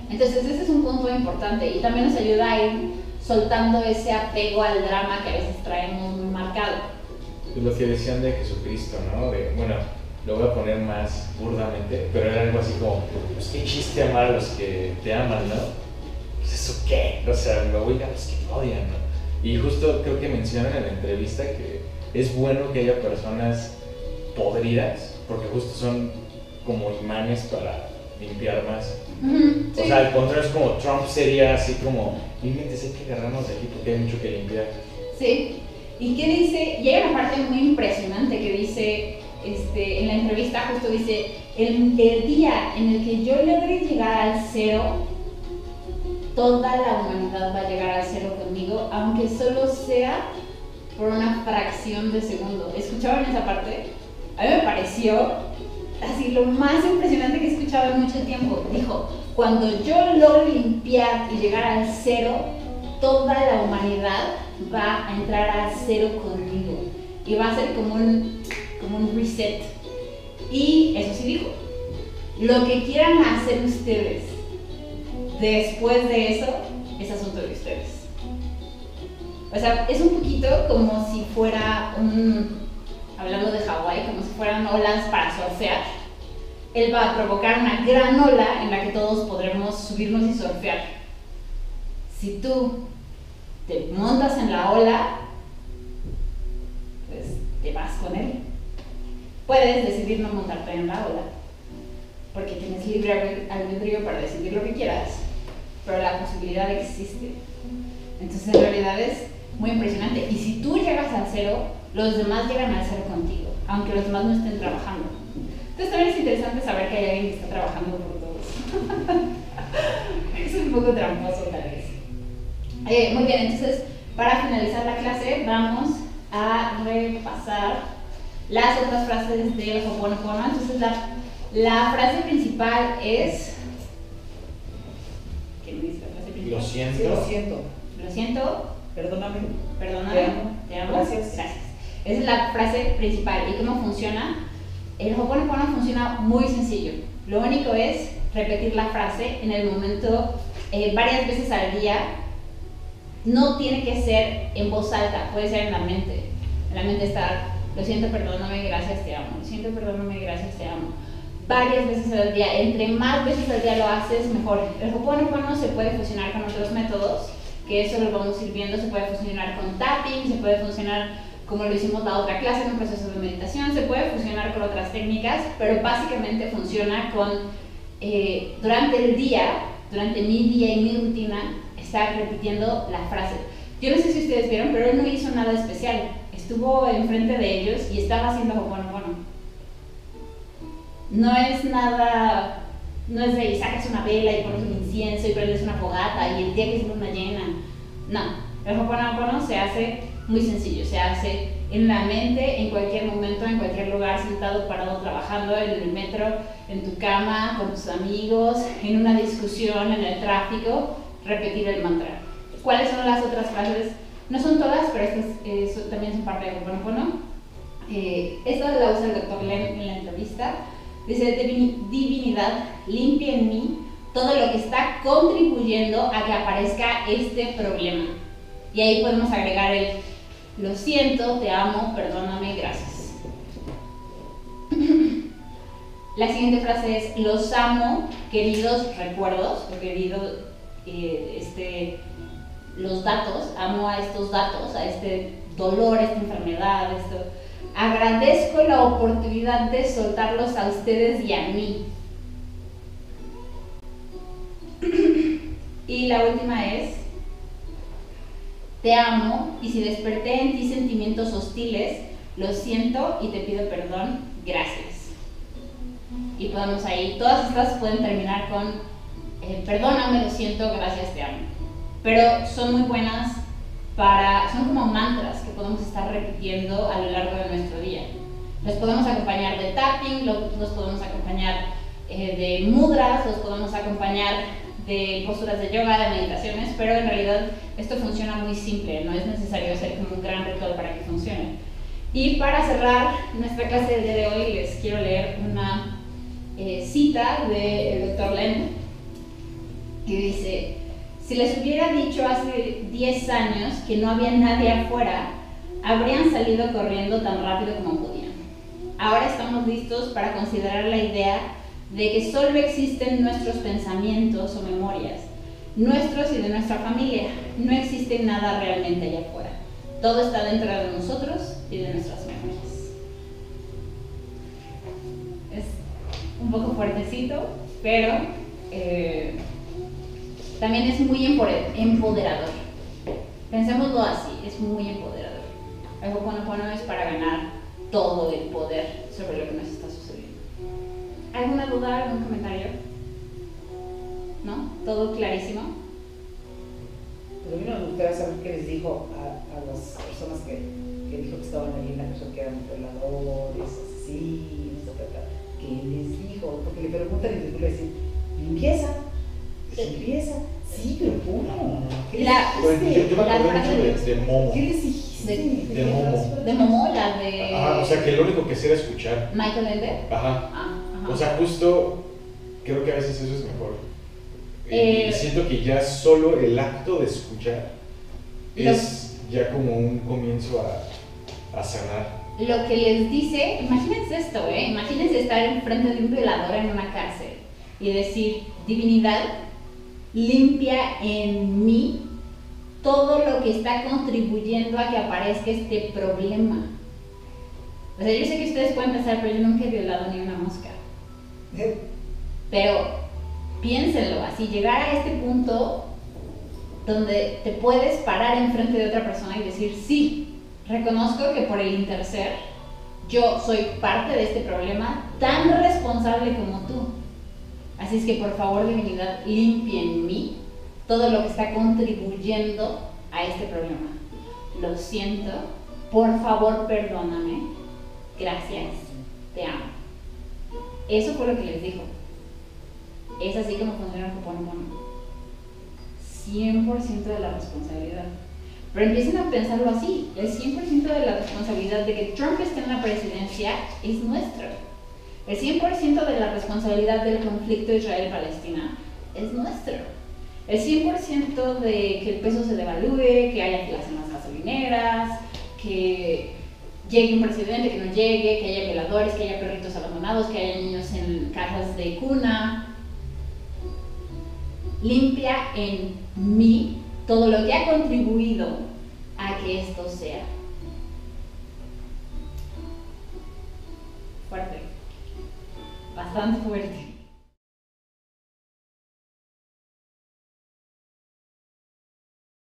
Entonces ese es un punto importante y también nos ayuda a ir soltando ese apego al drama que a veces traemos muy marcado. Lo que decían de Jesucristo, ¿no? Bueno, lo voy a poner más burdamente, pero era algo así como, pues qué chiste amar a los que te aman, ¿no? Pues eso qué, o sea, me voy a los que te odian, ¿no? Y justo creo que mencionan en la entrevista que es bueno que haya personas podridas, porque justo son como imanes para limpiar más. Sí. O sea, al contrario, es como Trump sería así como, límites, hay que agarrarnos de aquí porque hay mucho que limpiar. Sí, y qué dice, y hay una parte muy impresionante que dice, en la entrevista justo dice, el día en el que yo logre llegar al cero, toda la humanidad va a llegar al cero conmigo, aunque solo sea por una fracción de segundo. ¿Escucharon esa parte? A mí me pareció así lo más impresionante que he escuchado en mucho tiempo. Dijo, cuando yo logre limpiar y llegar al cero, toda la humanidad va a entrar al cero conmigo y va a ser como un reset. Y eso sí dijo, lo que quieran hacer ustedes después de eso es asunto de ustedes. O sea, es un poquito como si fuera hablando de Hawái, como si fueran olas para surfear. Él va a provocar una gran ola en la que todos podremos subirnos y surfear. Si tú te montas en la ola, pues te vas con él. Puedes decidir no montarte en la ola, porque tienes libre albedrío para decidir lo que quieras, pero la posibilidad existe. Entonces en realidad es muy impresionante. Y si tú llegas al cero, los demás llegan al cero contigo, aunque los demás no estén trabajando. Entonces también es interesante saber que hay alguien que está trabajando por todos. Es un poco tramposo tal vez. Muy bien, entonces para finalizar la clase vamos a repasar las otras frases del Ho'oponopono. Entonces la frase principal es... ¿Qué me dice la frase principal? Lo siento. Sí, lo siento. Lo siento. Perdóname. Perdóname. Te amo. Gracias. Gracias. Esa es la frase principal. ¿Y cómo funciona? El Ho'oponopono funciona muy sencillo. Lo único es repetir la frase en el momento varias veces al día. No tiene que ser en voz alta, puede ser en la mente. En la mente estar, lo siento, perdóname, gracias, te amo. Lo siento, perdóname, gracias, te amo. Varias veces al día. Entre más veces al día lo haces, mejor. El Ho'oponopono se puede fusionar con otros métodos, que eso lo vamos a ir viendo. Se puede fusionar con tapping, se puede fusionar como lo hicimos la otra clase en un proceso de meditación, se puede fusionar con otras técnicas, pero básicamente funciona con, durante el día, durante mi día y mi rutina, estar repitiendo la frase. Yo no sé si ustedes vieron, pero él no hizo nada especial. Estuvo enfrente de ellos y estaba haciendo Ho'oponopono. No es nada no es de sacas una vela y pones un incienso y prendes una fogata y el día que es luna llena. No, el Ho'oponopono se hace muy sencillo, se hace en la mente, en cualquier momento, en cualquier lugar, sentado, parado, trabajando, en el metro, en tu cama, con tus amigos, en una discusión, en el tráfico, repetir el mantra. ¿Cuáles son las otras frases? No son todas, pero estas también son parte del Ho'oponopono. Esta la usa el Dr. Len en la entrevista. Dice: divinidad, limpia en mí todo lo que está contribuyendo a que aparezca este problema. Y ahí podemos agregar el lo siento, te amo, perdóname, gracias. La siguiente frase es: los amo, queridos recuerdos, o queridos los datos, amo a estos datos, a este dolor, esta enfermedad, esto. Agradezco la oportunidad de soltarlos a ustedes y a mí. Y la última es: te amo, y si desperté en ti sentimientos hostiles, lo siento y te pido perdón, gracias. Y podemos ahí, todas estas pueden terminar con perdóname, lo siento, gracias, te amo. Pero son muy buenas son como mantras que podemos estar repitiendo a lo largo de nuestro día. Los podemos acompañar de tapping, los podemos acompañar de mudras, los podemos acompañar de posturas de yoga, de meditaciones, pero en realidad esto funciona muy simple, no es necesario hacer como un gran ritual para que funcione. Y para cerrar nuestra clase del día de hoy, les quiero leer una cita del Dr. Len, que dice: si les hubiera dicho hace 10 años que no había nadie afuera, habrían salido corriendo tan rápido como podían. Ahora estamos listos para considerar la idea de que solo existen nuestros pensamientos o memorias, nuestros y de nuestra familia. No existe nada realmente allá afuera. Todo está dentro de nosotros y de nuestras memorias. Es un poco fuertecito, pero también es muy empoderador. Pensémoslo así, es muy empoderador. El Ho'oponopono es para ganar todo el poder sobre lo que nos está sucediendo. ¿Alguna duda, algún comentario? ¿No? ¿Todo clarísimo? Pues a mí me gustaría saber qué les dijo a las personas que dijo que estaban ahí en la casa, que eran violadores, asesinos, etc. ¿Qué les dijo? Porque le preguntan y después le dicen: limpieza. Limpieza. Sí, pero ¿cómo? ¿Qué les dijiste? Yo me acuerdo mucho de Momo. ¿Qué les dijiste? De Momo. De Momo, la de... Ajá, o sea que lo único que sé era escuchar. Michael Ende. Ajá. Ajá. O sea, justo creo que a veces eso es mejor. Y siento que ya solo el acto de escuchar es ya como un comienzo a sanar. Lo que les dice, imagínense esto, imagínense estar enfrente de un violador en una cárcel y decir: divinidad, limpia en mí todo lo que está contribuyendo a que aparezca este problema. O sea, yo sé que ustedes pueden pensar, pero yo nunca he violado ni una mosca. Pero piénsenlo, así llegar a este punto donde te puedes parar enfrente de otra persona y decir: sí, reconozco que por el interser yo soy parte de este problema, tan responsable como tú. Así es que por favor, divinidad, limpia en mí todo lo que está contribuyendo a este problema. Lo siento, por favor, perdóname, gracias, te amo. Eso fue lo que les dijo. Es así como funciona el Ho'oponopono. 100% de la responsabilidad. Pero empiecen a pensarlo así: el 100% de la responsabilidad de que Trump esté en la presidencia es nuestro. El 100% de la responsabilidad del conflicto Israel-Palestina es nuestro. El 100% de que el peso se devalúe, que haya filas en las gasolineras, que llegue un presidente, que no llegue, que haya violadores, que haya perritos abandonados, que haya niños en cajas de cuna. Limpia en mí todo lo que ha contribuido a que esto sea. Fuerte. Bastante fuerte.